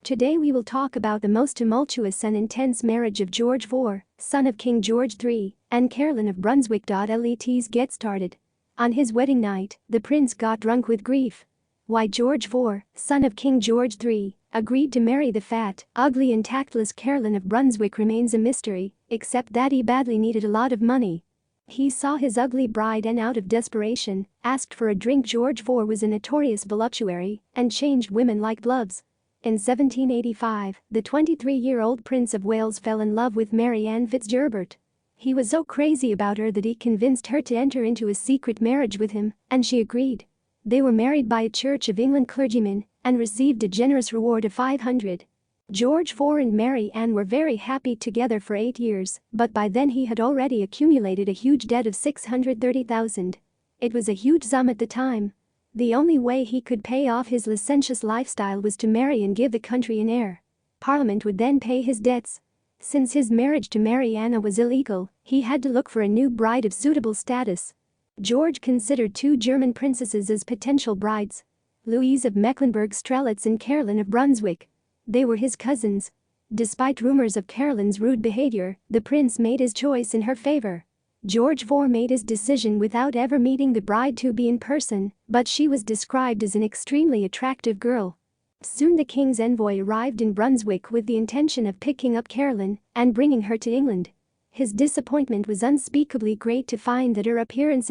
Today we will talk about the most tumultuous and intense marriage of George IV, son of King George III, and Caroline of Brunswick. Let's get started. On his wedding night, the prince got drunk with grief. Why George IV, son of King George III, agreed to marry the fat, ugly and tactless Caroline of Brunswick remains a mystery, except that he badly needed a lot of money. He saw his ugly bride and out of desperation, asked for a drink. George IV was a notorious voluptuary and changed women like gloves. In 1785, the 23-year-old Prince of Wales fell in love with Mary Ann Fitzgerbert. He was so crazy about her that he convinced her to enter into a secret marriage with him, and she agreed. They were married by a Church of England clergyman and received a generous reward of 500. George IV and Mary Ann were very happy together for 8 years, but by then he had already accumulated a huge debt of 630,000. It was a huge sum at the time. The only way he could pay off his licentious lifestyle was to marry and give the country an heir. Parliament would then pay his debts. Since his marriage to Mary Ann was illegal, he had to look for a new bride of suitable status. George considered 2 German princesses as potential brides: Louise of Mecklenburg-Strelitz and Caroline of Brunswick. They were his cousins. Despite rumors of Caroline's rude behavior, the prince made his choice in her favor. George IV made his decision without ever meeting the bride-to-be in person, but she was described as an extremely attractive girl. Soon the king's envoy arrived in Brunswick with the intention of picking up Caroline and bringing her to England. His disappointment was unspeakably great to find that her appearance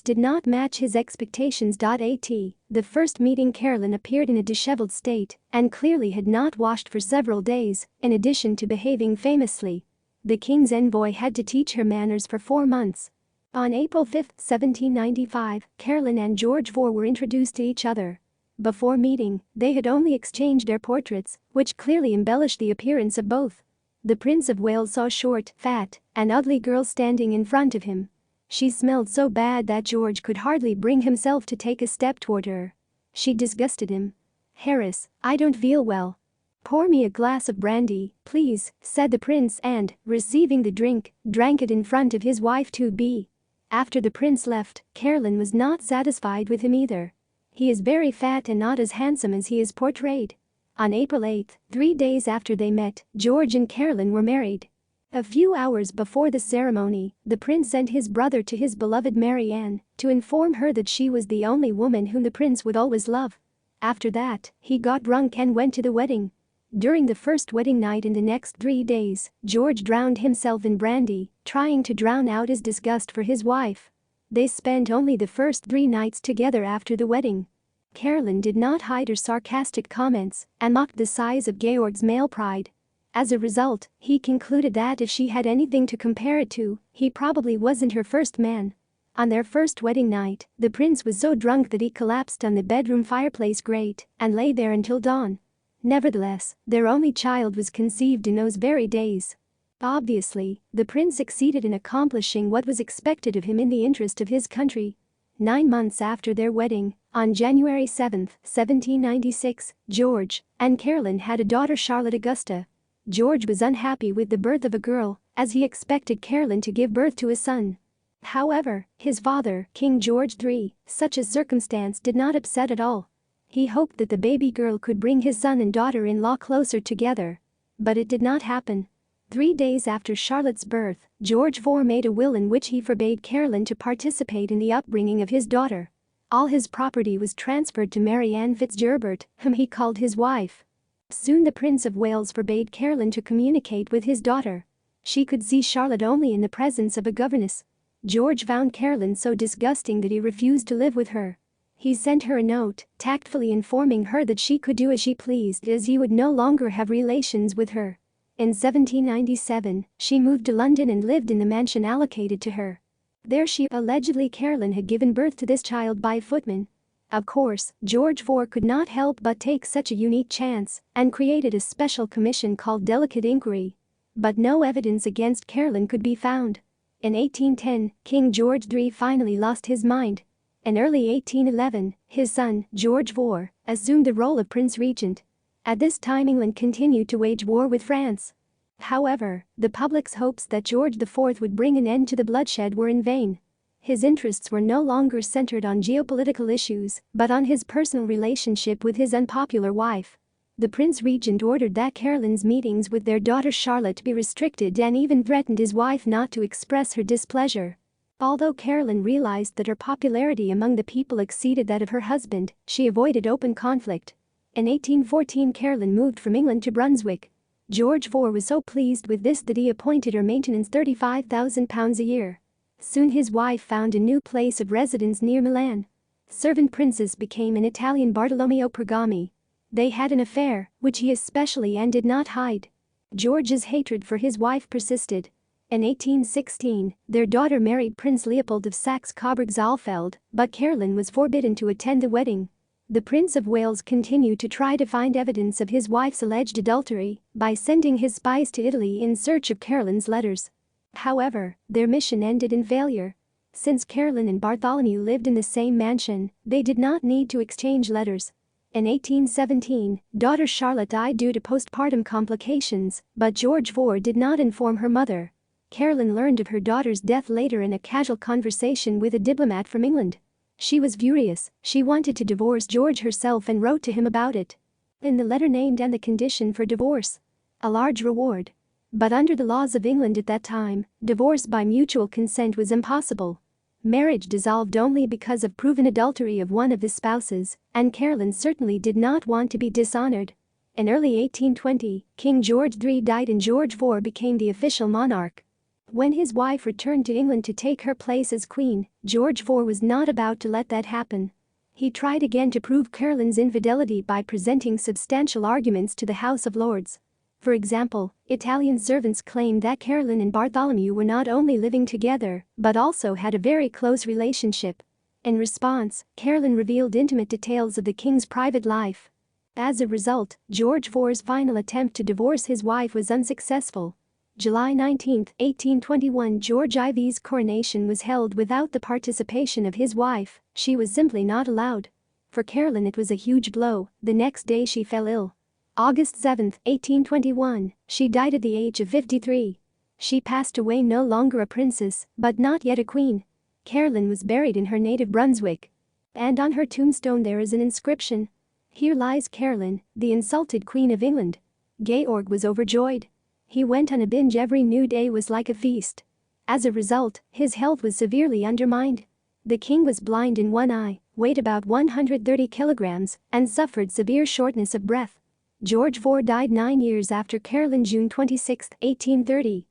did not match his expectations. At the first meeting, Caroline appeared in a disheveled state and clearly had not washed for several days, in addition to behaving famously. The king's envoy had to teach her manners for 4 months. On April 5, 1795, Caroline and George IV were introduced to each other. Before meeting, they had only exchanged their portraits, which clearly embellished the appearance of both. The Prince of Wales saw a short, fat, and ugly girl standing in front of him. She smelled so bad that George could hardly bring himself to take a step toward her. She disgusted him. "Harris, I don't feel well. Pour me a glass of brandy, please," said the prince and, receiving the drink, drank it in front of his wife-to-be. After the prince left, Caroline was not satisfied with him either. "He is very fat and not as handsome as he is portrayed." On April 8, 3 days after they met, George and Caroline were married. A few hours before the ceremony, the prince sent his brother to his beloved Mary Ann to inform her that she was the only woman whom the prince would always love. After that, he got drunk and went to the wedding. During the first wedding night and the next 3 days, George drowned himself in brandy, trying to drown out his disgust for his wife. They spent only the first 3 nights together after the wedding. Caroline did not hide her sarcastic comments and mocked the size of Georg's male pride. As a result, he concluded that if she had anything to compare it to, he probably wasn't her first man. On their first wedding night, the prince was so drunk that he collapsed on the bedroom fireplace grate and lay there until dawn. Nevertheless, their only child was conceived in those very days. Obviously, the prince succeeded in accomplishing what was expected of him in the interest of his country. 9 months after their wedding, on January 7, 1796, George and Caroline had a daughter, Charlotte Augusta. George was unhappy with the birth of a girl, as he expected Caroline to give birth to a son. However, his father, King George III, such a circumstance did not upset at all. He hoped that the baby girl could bring his son and daughter-in-law closer together. But it did not happen. 3 days after Charlotte's birth, George IV made a will in which he forbade Caroline to participate in the upbringing of his daughter. All his property was transferred to Mary Ann Fitzgerbert, whom he called his wife. Soon the Prince of Wales forbade Caroline to communicate with his daughter. She could see Charlotte only in the presence of a governess. George found Caroline so disgusting that he refused to live with her. He sent her a note, tactfully informing her that she could do as she pleased, as he would no longer have relations with her. In 1797, she moved to London and lived in the mansion allocated to her. There Caroline had given birth to this child by a footman. Of course, George IV could not help but take such a unique chance and created a special commission called Delicate Inquiry. But no evidence against Caroline could be found. In 1810, King George III finally lost his mind. In early 1811, his son, George IV, assumed the role of Prince Regent. At this time, England continued to wage war with France. However, the public's hopes that George IV would bring an end to the bloodshed were in vain. His interests were no longer centered on geopolitical issues, but on his personal relationship with his unpopular wife. The Prince Regent ordered that Caroline's meetings with their daughter Charlotte be restricted and even threatened his wife not to express her displeasure. Although Caroline realized that her popularity among the people exceeded that of her husband, she avoided open conflict. In 1814, Caroline moved from England to Brunswick. George IV was so pleased with this that he appointed her maintenance £35,000 a year. Soon his wife found a new place of residence near Milan. Servant princes became an Italian Bartolomeo Pergami. They had an affair, which he especially and did not hide. George's hatred for his wife persisted. In 1816, their daughter married Prince Leopold of Saxe-Coburg-Saalfeld, but Caroline was forbidden to attend the wedding. The Prince of Wales continued to try to find evidence of his wife's alleged adultery by sending his spies to Italy in search of Caroline's letters. However, their mission ended in failure. Since Caroline and Bartholomew lived in the same mansion, they did not need to exchange letters. In 1817, daughter Charlotte died due to postpartum complications, but George IV did not inform her mother. Caroline learned of her daughter's death later in a casual conversation with a diplomat from England. She was furious, she wanted to divorce George herself and wrote to him about it. In the letter named and the condition for divorce: a large reward. But under the laws of England at that time, divorce by mutual consent was impossible. Marriage dissolved only because of proven adultery of one of the spouses, and Caroline certainly did not want to be dishonored. In early 1820, King George III died and George IV became the official monarch. When his wife returned to England to take her place as queen, George IV was not about to let that happen. He tried again to prove Caroline's infidelity by presenting substantial arguments to the House of Lords. For example, Italian servants claimed that Caroline and Bartholomew were not only living together, but also had a very close relationship. In response, Caroline revealed intimate details of the king's private life. As a result, George IV's final attempt to divorce his wife was unsuccessful. July 19, 1821, George IV's coronation was held without the participation of his wife. She was simply not allowed. For Caroline it was a huge blow. The next day she fell ill. August 7, 1821, she died at the age of 53. She passed away no longer a princess, but not yet a queen. Caroline was buried in her native Brunswick. And on her tombstone there is an inscription: "Here lies Caroline, the insulted Queen of England." Georg was overjoyed. He went on a binge. Every new day was like a feast. As a result, his health was severely undermined. The king was blind in one eye, weighed about 130 kilograms, and suffered severe shortness of breath. George IV died 9 years after Caroline, June 26, 1830.